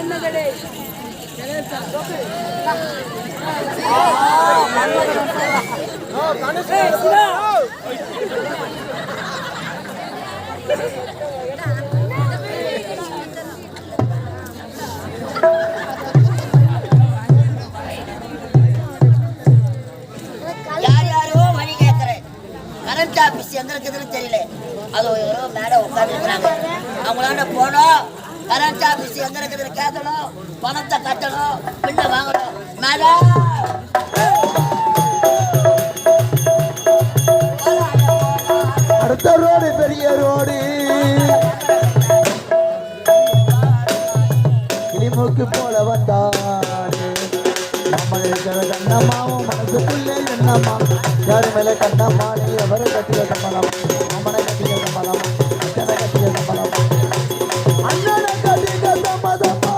என்ன கடை தெரியல அது மேடம் உட்காந்துருக்காங்க அவங்களாண்ட போனோம் கரண்ட் ஆபீஸ் எங்க இருக்குது கேட்கணும் பணத்தை கட்டணும் பின்ன வாங்கணும் மேடம் அடுத்த ரோடு பெரிய ரோடு கிளிமூக்கு போல வந்தாரு நம்மளுக்கு கண்ணம்மாவும் மனசுக்குள்ளே என்னம்மா யாரு மேல கண்ணம்மா நீ எவரை கட்டிய சம்பளம் அம்மனை கட்டிய சம்பளம் அச்சனை கட்டிய சம்பளம் அண்ணனை கட்டிய சம்மதம்மா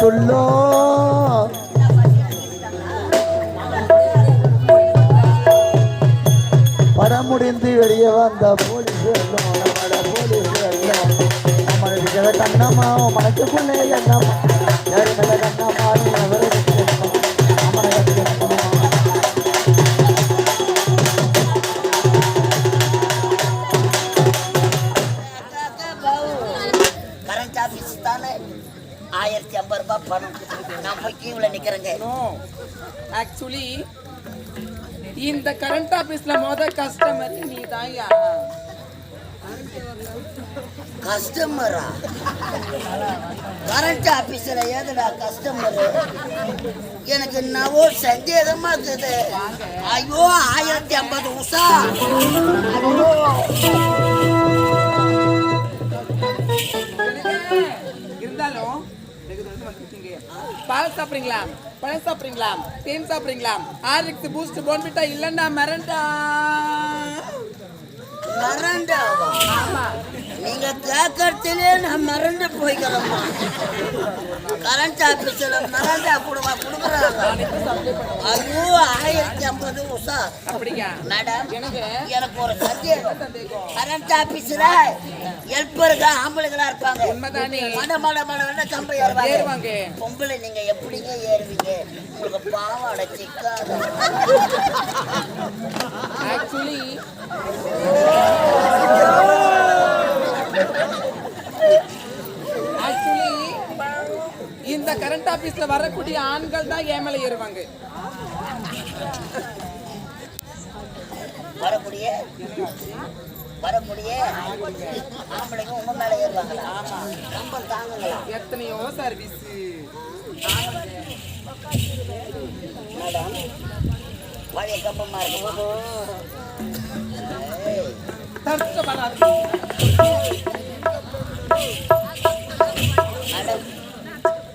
சொல்லோ படம் முடிந்து வெளியே வந்த போலீஸ் நம்மளுக்கு கண்ணம்மா மனசுக்குள்ளே என்னம்மா யாரு மேல கண்ணம்மா அவரை அம்மனை கட்டிக்க கரண்ட் ஆபீஸ் தானே 1050 ரூபாய் பணம் நான் போய் கியூல நிக்கிறேங்க. ஆக்சுவலி இந்த கரண்ட் ஆபீஸ்ல கஸ்டமர் நீதான்யா. கஸ்டமரா? கரண்ட் ஆபீஸ்ல ஏதுடா கஸ்டமர்? எனக்கு நவோ சந்தேகமா இருக்குது. ஐயோ 1050 உஷா. இருந்தாலும் பால் சாப்பிடுறீங்களா, பழம் சாப்பிடுறீங்களா, தேன் சாப்பிடுறீங்களா, ஆர்லிக்ஸ் பூஸ்ட் போன்விட்டா இல்லன்னா மிரண்டா. மறண்டாவா? நீங்க கேட்கறதுலே நான் மறந்து போய்க்கிறோம்மா. கரண்ட் ஆபீஸ்ல மறண்டா கூடவா கொடுக்குறாங்க? ஐயோ 1050 உஷா. அப்படியா மேடம்? எனக்கு ஒரு சந்தேகம். கரண்ட் ஆபீஸ்ல ஹெல்ப்பருக்கு ஆம்பளைங்களா இருப்பாங்க. உண்மைதானே? மட மட மட கம்பை ஏறுவாங்க. பொம்பளை நீங்க எப்படிங்க ஏறுவீங்க? உங்களுக்கு பாவாடை சிக்காது. ஆக்சுவலி இந்த கரண்ட் ஆபீஸ்ல வரக்கூடிய ஆண்கள் தான் ஏன் மேல ஏறுவாங்க. வரக்கூடிய ஆம்பளைங்க உங்க மேல ஏறுவாங்களா? கம்பம் தாங்குங்களா? எத்தனையோ சர்வீஸ். மேடம் பழைய கம்பமா இருக்கு. மேடம்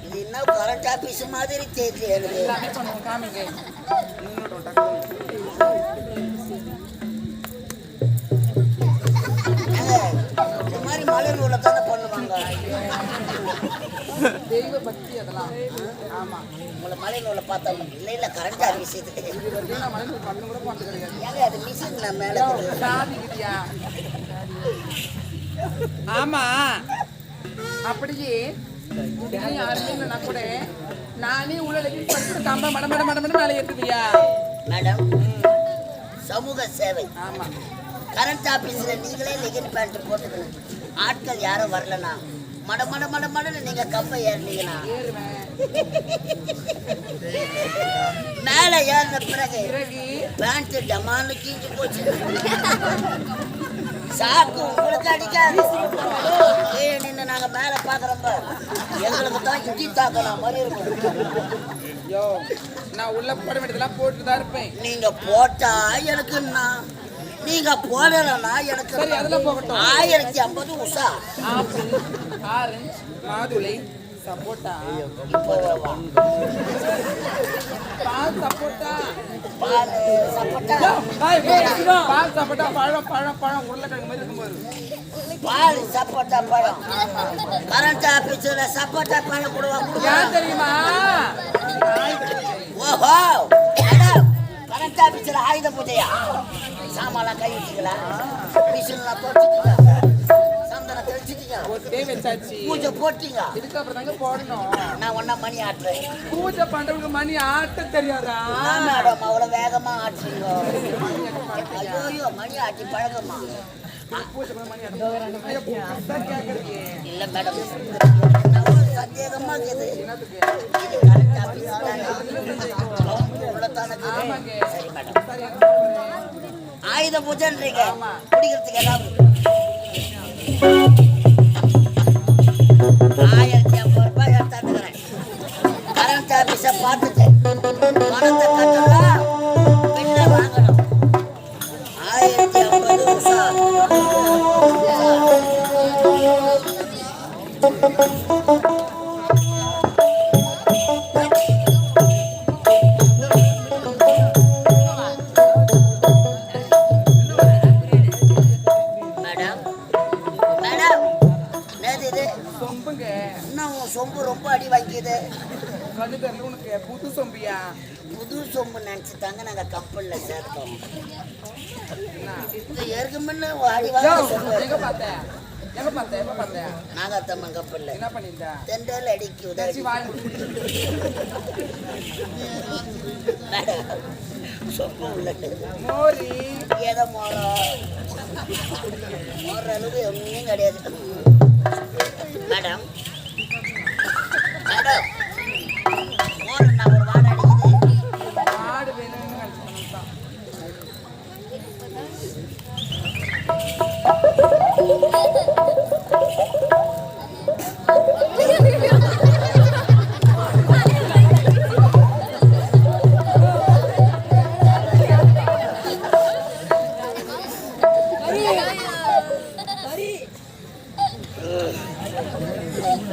இது என்ன கரண்ட் ஆபீஸ் மாதிரி தெரியல. இந்த மாதிரி மலர் உள்ள தானே பண்ணுவாங்க. தெய்வ பக்தி அதெல்லாம். ஆமா உங்களை மலை நூலை பார்த்தா இல்லை இல்லை கரண்ட் ஆபீஸ் இது. அது மிஷின் நான் மேலே ஆமா அப்படியே யாருமே கூட நானே உள்ள கம்ப மட மட மட மட மேலே ஏற்றுவியா மேடம்? சமூக சேவை. ஆமா கரண்ட் ஆபீஸ்ல நீங்களே லெகின் பேண்ட் போட்டுக்கணும். ஆட்கள் யாரும் வரலனா மட மட மட மடன்னு நீங்க கம்பை ஏறினீங்கன்னா மேல ஏறின பிறகு பேண்ட் டமான்னு கீஞ்சு போச்சு. சாக்கு உங்களுக்கு அடிக்காது. நின்று நாங்க மேல பாக்குறப்ப எங்களுக்கு தான் இடி தாக்கலாம் மாதிரி இருக்கும். நான் உள்ள போட வேண்டியதெல்லாம் போட்டுதான் இருப்பேன். நீங்க போட்டா எனக்கு நீங்க போடலன்னா எனக்கு 1050 உஷா. ஆரஞ்சு, மாதுளை, சப்போட்டா இப்போ வா. பால் சப்போட்டா பால் சப்போட்டா பால் சப்போட்டா பழம் பழம் பழம் உருளைக்கிழங்கு மாதிரி இருக்கும் பாரு. பால் சப்போட்டா பழம் கரண்ட் ஆபீஸ்ல சப்போட்டா பழம் கொடுவாங்க. ஏன் தெரியுமா? ஓஹோ மேடம், கரண்ட் ஆபீஸ்ல ஆயுத பூஜையா? சாமான்லாம் கை வச்சுக்கலாம், மிஷின்லாம் தொடச்சிட்டீங்க, சந்தனம் தெளிச்சிட்டீங்க, ஒத்தே வச்சாச்சு. பூஜை போட்டீங்க. இதுக்கு அப்புறம் தாங்க போடணும். நான் ஒன்னா மணி ஆட்டுறேன். பூஜை பண்றவங்களுக்கு மணி ஆட்ட தெரியாதா? நான் மேடம் அவ்வளோ வேகமா ஆட்டுறீங்க. ஐயோ மணி ஆட்டி பழகமா? பூஜை பண்ண மணி ஆட்ட கேக்குறீங்க. இல்ல மேடம், சந்தேகமா இருக்குது. என்னத்துக்கு? இது கரண்ட் ஆபீஸ் உள்ளதானே இருக்குது. ஆமாங்க. சரி மேடம், சரி, என்ன பண்றேன்? ஆயுத பூஜைன்றீங்க, குடிக்கிறதுக்கு ஏதாவது 1050 ரூபாய் எடுத்தாந்துக்கிறேன். கரண்ட் ஆபீஸை பார்த்துட்டு பணத்தை கட்டலாம், பின்ன வாங்கணும். 1050 சார். மேடம் மேடம், என்னது இது? சொம்புங்க. இன்னும் உன் சொம்பு ரொம்ப அடி வாங்கிது. கண்ணு தெரியல உனக்கு. புது சொம்பியா? புது சொம்பு நினைச்சுட்டாங்க நாங்க கப்பல்ல சேர்த்தோம். இது ஏற்க முன்ன அடி யோ, வாங்க சொம்பு. எங்க பார்த்த? எங்க பார்த்த? எப்ப பார்த்த? நாகத்தம்மன் கப்பல்ல என்ன பண்ணிருந்த? தெண்டல் அடிக்கு உதவி. சரி, வாய் மூடு. மேடம், சொம்பு உள்ளது மோரி. ஏதோ மோரம் மோற அளவு ஒன்றும் கிடையாது. மேடம் மேடம், மோரம் நான் ஒரு வாடை அடிக்குது. ஆடு வேணும்னு நினைச்சுதான்.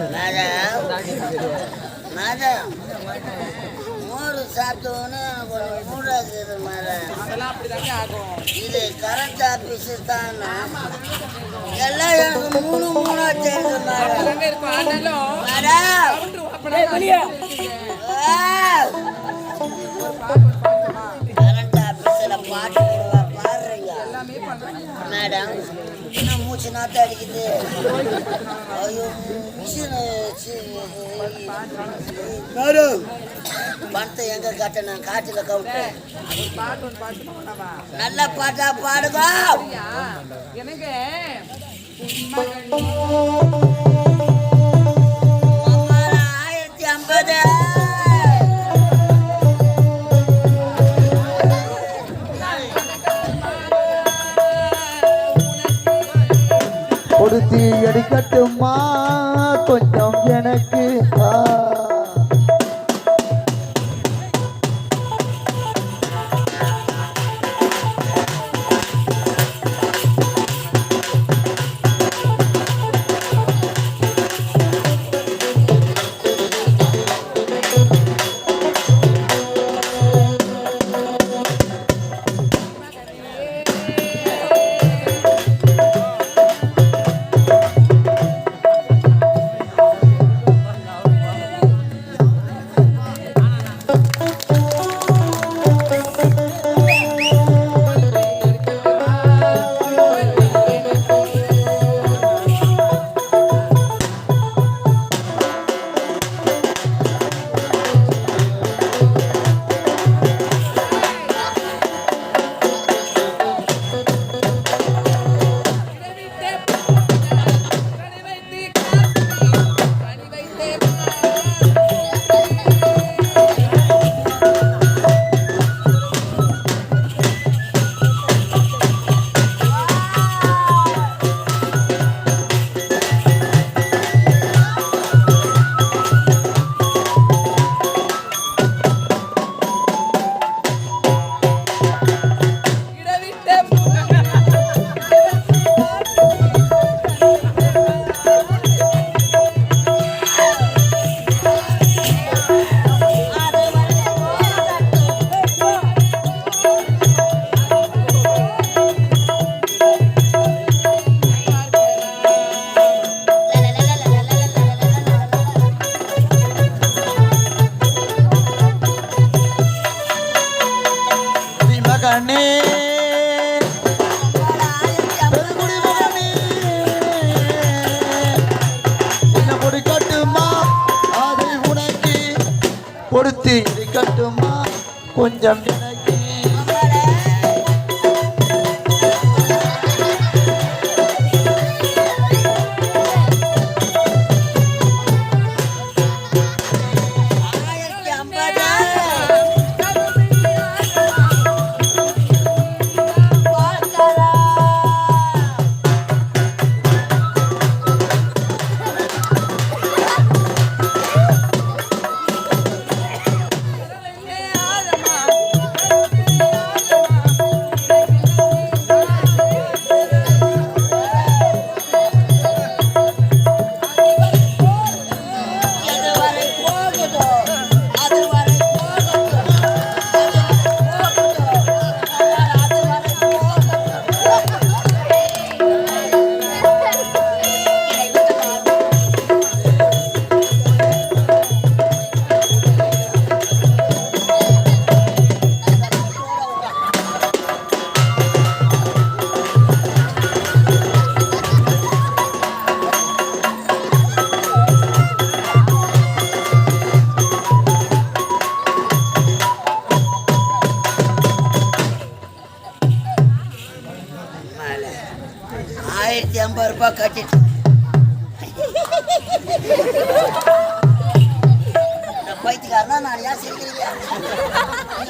மேடம் மேடம், மோர் சாப்பிட்டோன்னு எனக்கு கொஞ்சம் மூடாது மேடம். அதெல்லாம் அப்படிதாங்க ஆகும். இது கரண்ட் ஆபீஸ் தானே? எல்லாம் எனக்கு மூணு மூணா தெரியுது மேடம். அப்படிதாங்க இருக்கும். ஆனாலும் மேடம் கவுண்டர் ஓப்பனா இருக்கீங்க. கரண்ட் ஆபீஸ்ல பாட்டு போடுவா பாடுறீங்க. எல்லாமே பண்றாங்க. மேடம் என்ன மூச்சு நாத்த அடிக்குது? ஐயோ மிஷின் மேடம், பணத்தை எங்க காட்டணும்? காட்டுல கவுட்டு. ஒரு பாட்டு ஒன்று பாட்டு பண்ணவா? நல்ல பாட்டா பாடுங்க. சரியா? எனக்கு மகன் 1050. கொடுத்தி எடுக்கட்டுமா கொஞ்சம் எனக்கு? இது இருக்கட்டுமா கொஞ்சம் எனக்கு ₹50 கட்டிட்டு பைத்தியக்காரனா நான் ஏன் சிரிக்கிறீங்க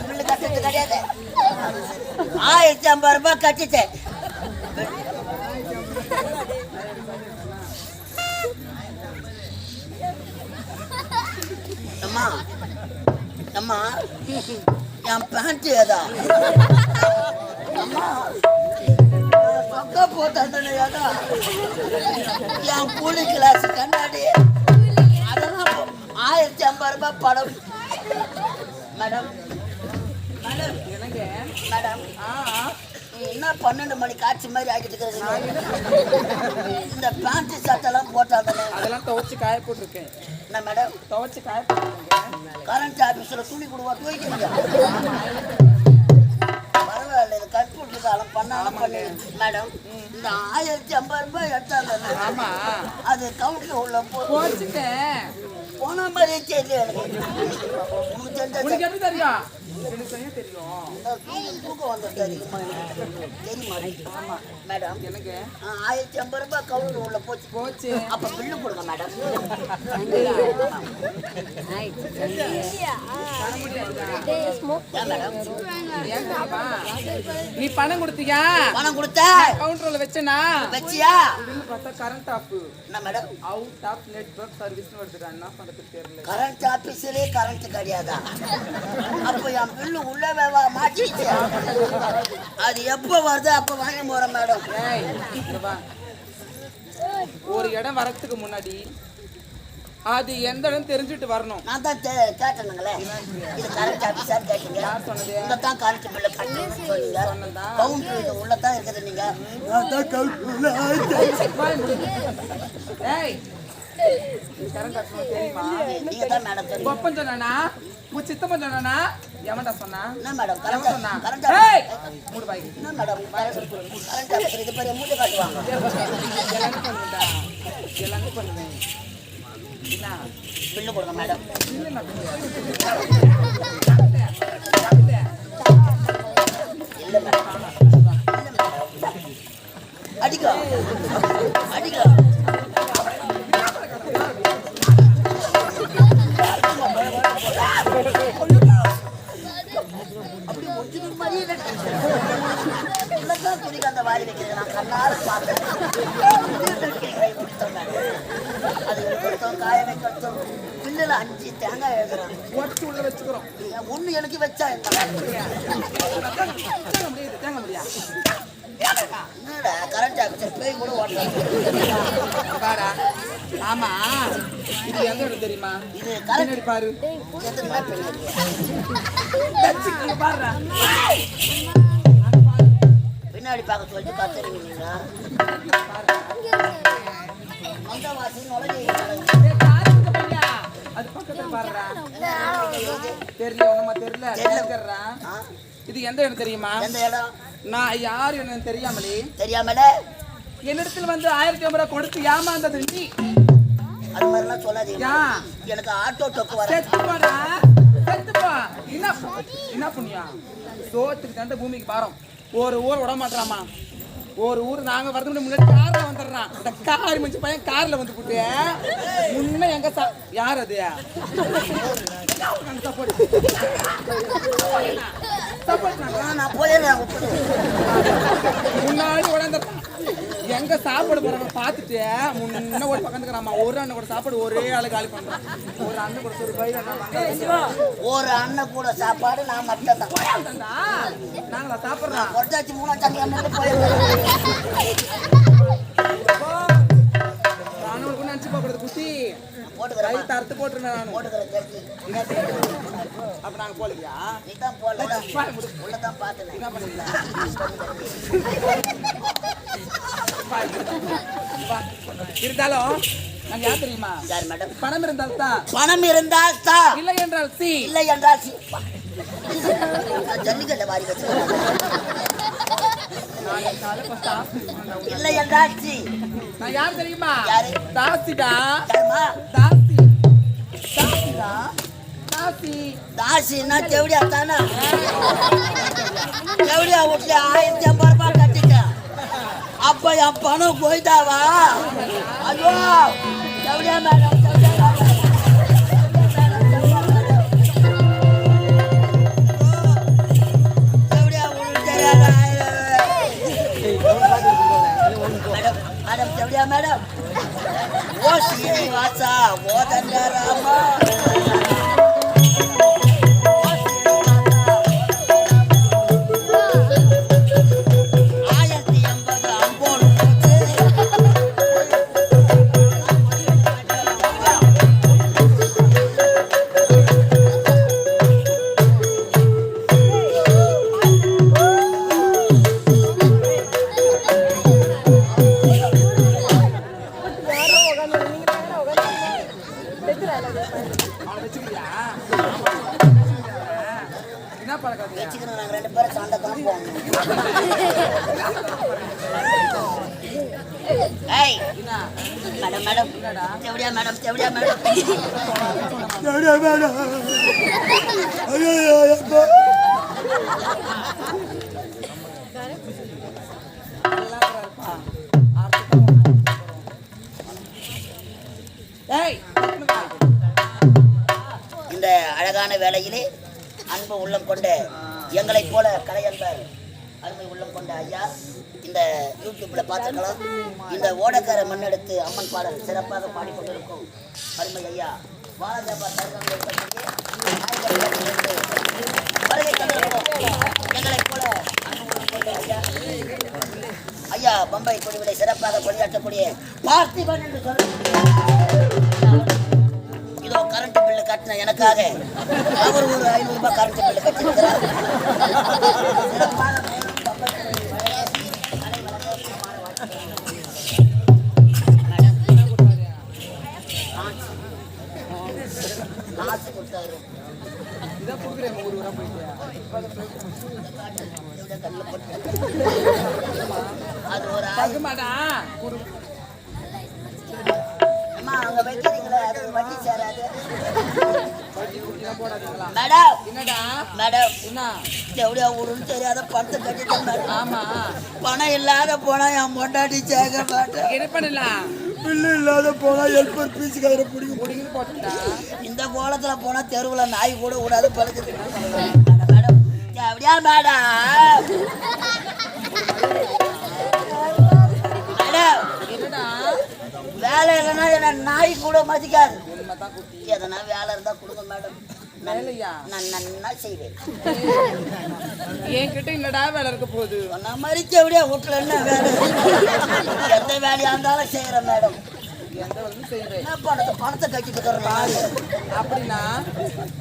பில்லு கட்டுறது கிடையாது ₹1050 கட்டிட்டேன் அம்மா அம்மா என் பேண்ட் ஏதா அம்மா போட்டா என் கூலி கிளாஸ் கண்ணாடி அதெல்லாம் ₹1050 படம் மேடம் மேடம் மேடம் என்ன 12 மணி காட்சி மாதிரி ஆகிட்டு இருக்கிறது இந்த பேண்ட் சட்டெல்லாம் போட்டாங்க அதெல்லாம் துவைச்சு காய போட்டிருக்கேன் என்ன மேடம் துவைச்சு காய போட்டிருக்கேன் கரண்ட் ஆபீஸ்ல துணி கொடுவா துவைக்கிறீங்க பரவாயில்ல இது கட்புட்டு காலம் பண்ணாலும் பண்ணு மேடம் இந்த ₹1050 எடுத்தாங்க ஆமா அது கவுண்ட்ல உள்ள போச்சுட்டேன் போன மாதிரியே தெரியல எனக்கு உனக்கு எப்படி தெரியும் எனக்கு தெரியும் தூக்கம் வந்து தெரியுமா தெரியுமா மேடம் எனக்கு ₹1050 கவுண்ட் உள்ள போச்சு போச்சு அப்ப பில்லு கொடுங்க மேடம் நீ பணம் கொடுத்தியா பணம் கொடுத்த கவுண்டர்ல வச்சனா வச்சியா பார்த்தா கரண்ட் ஆஃப் என்ன madam out of network service வருதுடா என்ன பண்றது தெரியல கரண்ட் ஆபீஸ்லயே கரண்ட் கிடையாதா அப்ப என் பில்லு உள்ள மாட்டிச்சு அது எப்ப வருது அப்ப வாங்கி போறேன் மேடம் ஒரு இடம் வரதுக்கு முன்னாடி அது எந்த இடம் தெரிஞ்சுட்டு வரணும் நான் தான் கேட்டேனுங்களே இது கரண்ட் ஆபீஸான்னு கேட்டீங்க யார் சொன்னது இந்த தான் கரண்ட் பில்லு கட்டணும் சொன்னீங்க கவுண்டர் இது உள்ளதான் இருக்குது நீங்க ஏய் கரண்ட் ஆஃப் தெரியுமா நீங்க தான் மேடம் தெரியும் கொப்பன் சொன்னானா உன் சித்தப்பன் சொன்னானா எவன்டா சொன்னா என்ன மேடம் எவன் சொன்னா கரண்ட் ஏய் மூடு பாய் என்ன மேடம் கரண்ட் ஆபீஸ் இது பெரிய மூட்டை காட்டுவாங்க எல்லாமே பண்ணுடா எல்லாமே பண்ணுவேன் என்ன பில்லு கொடுங்க மேடம் இல்ல நான் இல்ல மேடம் அடிக்கோ அடிக்கோ அப்படி ஒரிஜினல் மாதிரியே இல்லதான் துணிக்கு அந்த வாரி வைக்கிறது நான் கண்ணால பார்த்தேன் அது கொடுத்தோம் காய வைக்கட்டும் பில்லுல 5 தேங்காய் எழுதுறாங்க ஒட்டு உள்ள வச்சுக்கிறோம் ஒண்ணு எனக்கு வச்சா தேங்க முடியா என்னடா கரண்ட் ஆஃபீஸர் போய் கூட பாடா ஆமா இது எங்க இடம் தெரியுமா இது கரண்ட் பின்னாடி பாரு எதுனா பின்னாடி தச்சுக்கு பாருடா பின்னாடி பார்க்க சொல்லிட்டு கத்துறீங்க நீங்க அந்த வாசி நுழைய அது பக்கத்துல பாருடா தெரியல ஒண்ணுமா தெரியல தெரியலறா இது எந்த இடம் தெரியுமா எந்த இடம் நான் யார் என்னன்னு தெரியாமலே தெரியாமலே என்னிடத்துல வந்து 1050 கொடுத்து ஏமாந்தது நீ அது மாதிரிலாம் சொல்லாதீங்க எனக்கு ஆட்டோ டொக்கு வர செத்து போடா செத்துப்பா. என்ன புண்ணியா? சோத்துக்கு தண்ட பூமிக்கு பாரம். ஒரு ஊர் விட மாட்டாமா. ஒரு ஊர் நாங்க வரதுக்கு முன்னாடி கார்ல வந்துடுறான். இந்த கார் மஞ்சு பையன் கார்ல வந்து போட்டு முன்ன எங்க யார் அது நான் போயிடுறேன். முன்னாடி உடந்துடுறான். எங்க சாப்பாடு போறாங்க பார்த்துட்டு முன்ன ஒரு பக்கத்துக்கிறாமா. ஒரு அண்ணன் கூட சாப்பாடு ஒரே ஆளு காலி பண்றான். ஒரு அண்ணன் கூட ஒரு பயிர் ஒரு அண்ணன் கூட சாப்பாடு நான் மட்டும் தான். நாங்களா சாப்பிடுறோம். கொட்டாச்சு மூணா தனியா மட்டும் போயிடுறேன். நானும் நினைச்சு பாக்குறது குட்டி போட்டுக்கிறேன். கை தரத்து போட்டுருந்தேன் நான். போட்டுக்கிறேன். அப்ப நாங்க போலியா? நீ தான் போல உள்ளதான் பார்த்தேன். என்ன பண்ணீங்களா? இருந்தாலும் நாங்க யார் தெரியுமா? யார் மேடம்? பணம் இருந்தால் தான். பணம் இருந்தால் தான். இல்லை என்றால் சி. இல்லை என்றால் சி. ஜல்லிக்கட்டை வாரி வச்சு. இல்லை என்றால் சி. நான் யார் தெரியுமா? யாரு? தாசிடா. யாருமா? தாசி. தாசிடா. தாசி. தாசின்னா செவடியா தானே? செவடியா வீட்டுல 1050 ரூபாய் கட்டிட்டேன். அப்ப என் பணம் போயிட்டாவா? ஐயோ செவடியா மேடம், செவடியா மேடம். செவடியா உங்களுக்கு தெரியாதா? மேடம், மேடம் செவடியா மேடம். ஓ சீனிவாசா, ஓ தண்டராமா. என்ன பழக்கம்? வச்சுக்கணும். நாங்கள் 2 பேரும் சண்டை தான் போகணும். ஏய் மேடம், மேடம் செவடியா மேடம், செவடியா மேடம், செவடியா மேடம். ஐயோ அப்பா. இந்த அழகான வேளையிலே அன்பு உள்ளம் கொண்ட எங்களைப் போல கலை அன்பர் அருமை உள்ளம் கொண்ட ஐயா இந்த யூடியூப்ல பார்த்துக்கலாம். இந்த ஓடக்கார மண்ணெடுத்து அம்மன் பாடல் சிறப்பாக பாடிக்கொண்டிருக்கும் அருமை ஐயா வாழஜாபா எங்களைப் போல ஐயா பம்பை குழுவிலை சிறப்பாக பணியாற்றக்கூடிய பார்த்திபன் என்று சொல்ல இதோ கரண்ட் பில்லு கட்டின எனக்காக அவர் ஒரு 500 ரூபாய் கரண்ட் பில்லு கட்டிருக்கிறார். அது ஒரு அங்க வைக்கிறீங்களா? அது வட்டி சேராது மேடம். என்னடா மேடம் என்ன எப்படியா ஊருன்னு தெரியாத பணத்தை கட்டிட்டேன் மேடம். ஆமா பணம் இல்லாத போனா என் பொண்டாட்டி சேர்க்க மாட்டேன். என்ன பண்ணலாம்? பில்லு இல்லாத போனா ஹெல்பர் பீஸ் கயிறு பிடிக்கும். முடிங்கன்னு போட்டுட்டா இந்த கோலத்துல போனா தெருவுல நாய் கூட விடாது பழுக்குது. மேடம் எப்படியா மேடம்? மேடம் என்னடா வேலை இல்லைன்னா என்ன நாய் கூட மதிக்காது. உண்மைதான் குட்டி. எதனா வேலை இருந்தா கொடுங்க மேடம். வேலையா? நான் நன்னா செய்வேன். என்கிட்ட என்னடா வேலை இருக்க போகுது? நான் மறிக்க எப்படியா வீட்டுல என்ன வேலை? எந்த வேலையா இருந்தாலும் செய்யறேன் மேடம். எந்த வேலையும் செய்வேன். என்ன பணத்தை கட்டிட்டு தர்றேன். அப்படின்னா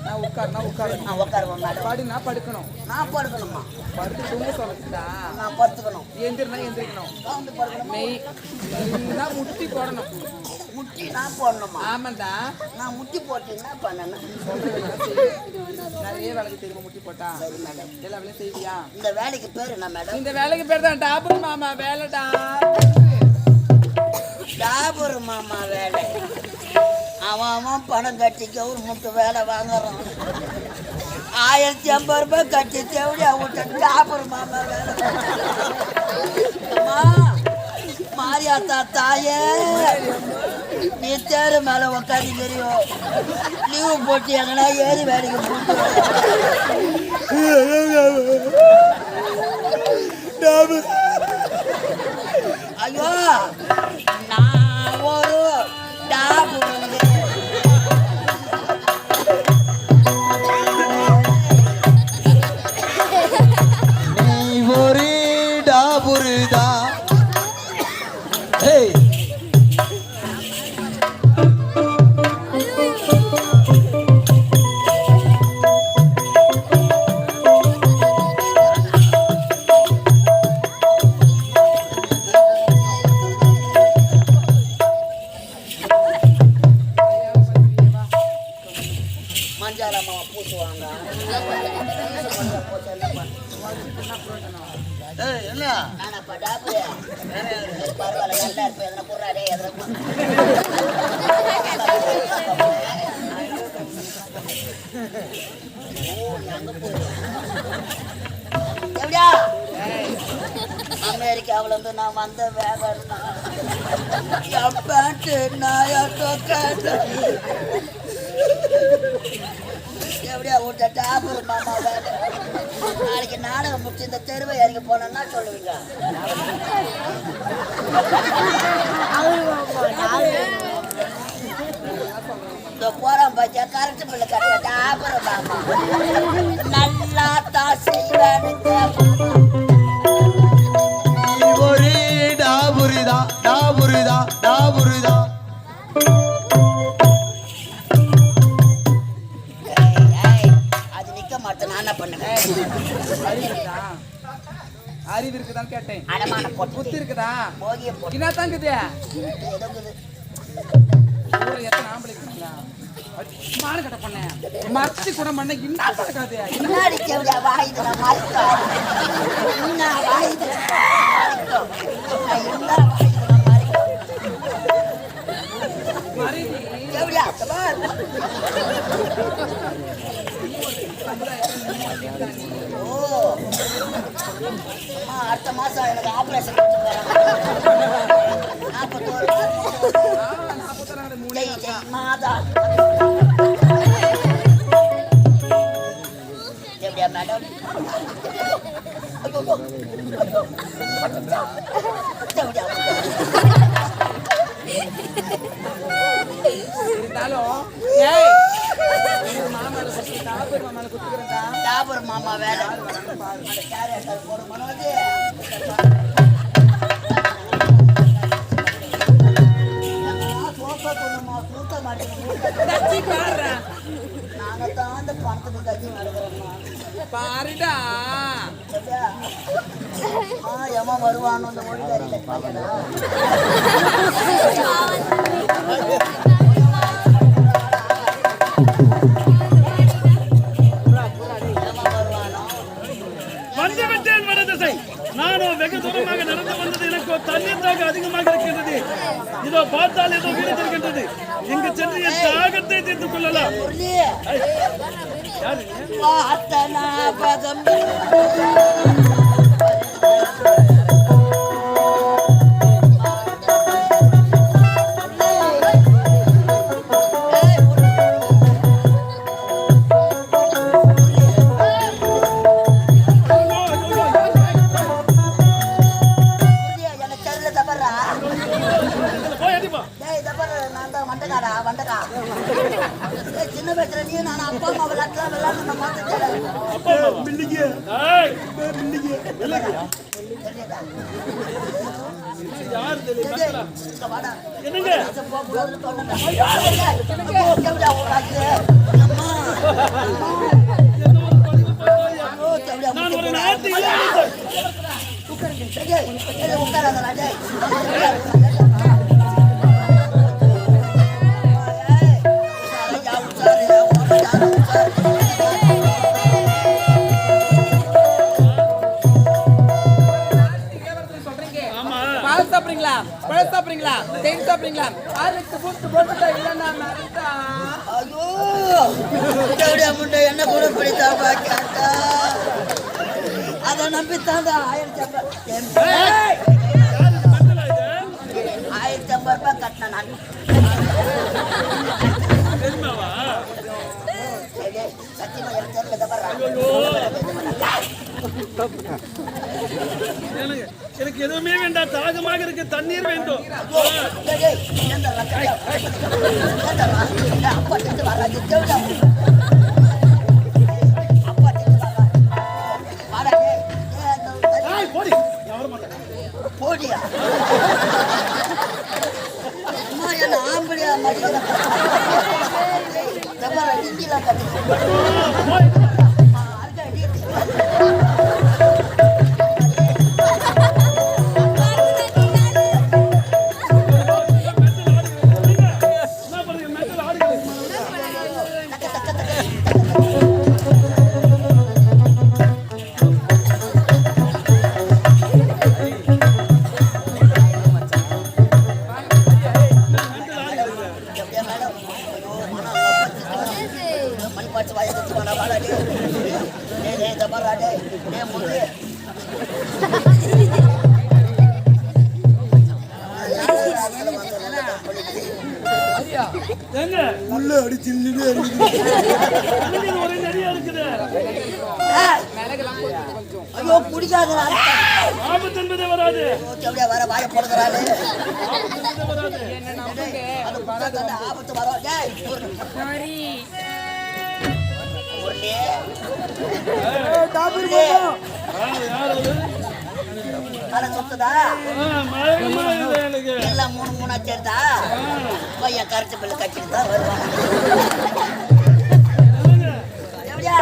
நான் உட்காரணும். நான் உட்காருவேன் மேடம். படுனா படுக்கணும். நான் படுக்கணுமா? படுத்து தூங்க சொல்லுடா. நான் படுத்துக்கணும். எந்திரிக்கணும். நான் படுக்கணும். மெய் தான் முட்டி போடணும். முட்டி நான் போடணுமா? ஆமாண்டா. நான் முட்டி போட்டு என்ன பண்ணணும்? நிறைய வேலைக்கு தெரியுமா முட்டி போட்டா? சரி மேடம். எல்லா வேலையும் செய்வியா? இந்த வேலைக்கு பேரு என்ன மேடம்? இந்த வேலைக்கு பேர் தான் டாபர் மாமா வேலைடா. டாபர் மாமா வேலை. அவன் பணம் கட்டி கவுர்மெண்ட் வேலை வாங்குறான். 1050 ரூபாய் கட்டி தேவையா விட்டு டாபர் மாமா வேலை. அம்மா மாரியாத்தா தாயே நீ தேரு மேல உக்காந்து தெரியும் லீவு போட்டு எங்கன்னா ஏறி வேலைக்கு போட்டு ஐயோ நான் ஒரு டாபு நீ ஒரு டாபுருதா. ஏய் மஞ்சால மாமா பூசுவாங்க. என்ன நானப்பா டாபு பரவாயில்ல நல்லா இருப்பேன் எதனா போடுறாடே எதனா எப்படியா அமெரிக்காவுல இருந்து நான் வந்த வேகம் பேட்டு எப்படியா விட்ட டாபர் மாமா வேலை நாளைக்கு நாடகம் முடிச்சு இந்த தெருவை இறங்கி போனேன்னா சொல்லுவீங்க. இந்த போறான் பாத்தியா கரெக்ட் பிள்ளை கட்ட டாபர் மாமா நல்லா தான் செய்வேன்னு நீ ஒரு டாபுருதா டாபுருதா டாபுருதா. அது நிக்க மாட்டேன் நான் என்ன பண்ணுவேன். அறிவு இருக்குதான் கேட்டேன். அடமான புத்தி போட்டு இருக்குதா? போகிய போட்டு என்ன தாங்குது? எதோங்குது ஊர்ல எத்தனை ஆம்பளை இருக்குங்களா? மாடு கட்ட பண்ணேன் மறைச்சு கூட பண்ண என்ன பழக்காது? முன்னாடி கேவடியா வாயுது நான் மறைக்கும் என்ன வாயுது என்ன வாயுது நான் மறைக்கும் கேவடியா சபார் ஓ அம்மா அடுத்த மாசம் எனக்கு ஆபரேஷன் மாதா எப்படியா மேடம் இருந்தாலும் டாபர் மாமா வேலை போட மனோஜ் தூக்க மாட்டேங்க நாங்க தான் அந்த பணத்துக்கு கட்சி நடக்கிறோம்மா பாருடா எம்மா வருவானோ அந்த மொழிகாரியில பையனா வந்துவிட்டேன் வடதிசை. நானும் வெகு தூரமாக நடந்து வந்தது எனக்கு தண்ணீர் தாக அதிகமாக இருக்கின்றது. இதோ பார்த்தால் ஏதோ விழுந்திருக்கின்றது. இங்கு சென்று என் தாகத்தை தீர்த்துக் கொள்ளலாம். யாரு சின்ன வயசுல நீ நான் அப்பா அம்மா விளையாட்டுல விளையாட்டு மாத்தேன் என்னங்க நான் ஒரு நாட்டு சாப்பிடுறீங்களா பழம் சாப்பிடுறீங்களா தேன் சாப்பிடுறீங்களா ஆர்லிக்ஸ் பூஸ்ட் போட்டுட்டா இல்லன்னா ஐயோ எப்படியா முட்டை என்ன கூட பிடித்தாப்பா கேட்டா அதை நம்பித்தாண்டா 1550 ரூபாய் கட்டினேன் நான். சத்தியமா எனக்கு தெரியல பாரு. எனக்கு எதுவுமே வேண்டாம், தாகமாக இருக்கு, தண்ணீர் வேண்டும். போடி, போடியா அம்மா என்ன ஆம்பளையா மடியில இந்தியில கட்டி உள்ள அடிச்சு ஒரே நிறைய இருக்குது. ஐயோ பிடிக்காத ஆபத்து என்பதே வராது. எப்படியா வர வாய போடுறாரு ஆபத்து என்பதே வராது. ஆபத்து வரும் யார் அது? தலை சுத்துதா மயக்கமா இருக்குது எனக்கு. எல்லாம் 3 சேர்த்தா பையன் கரைச்சி பிள்ளை கட்டிட்டு தான் வருவாங்க. எப்படியா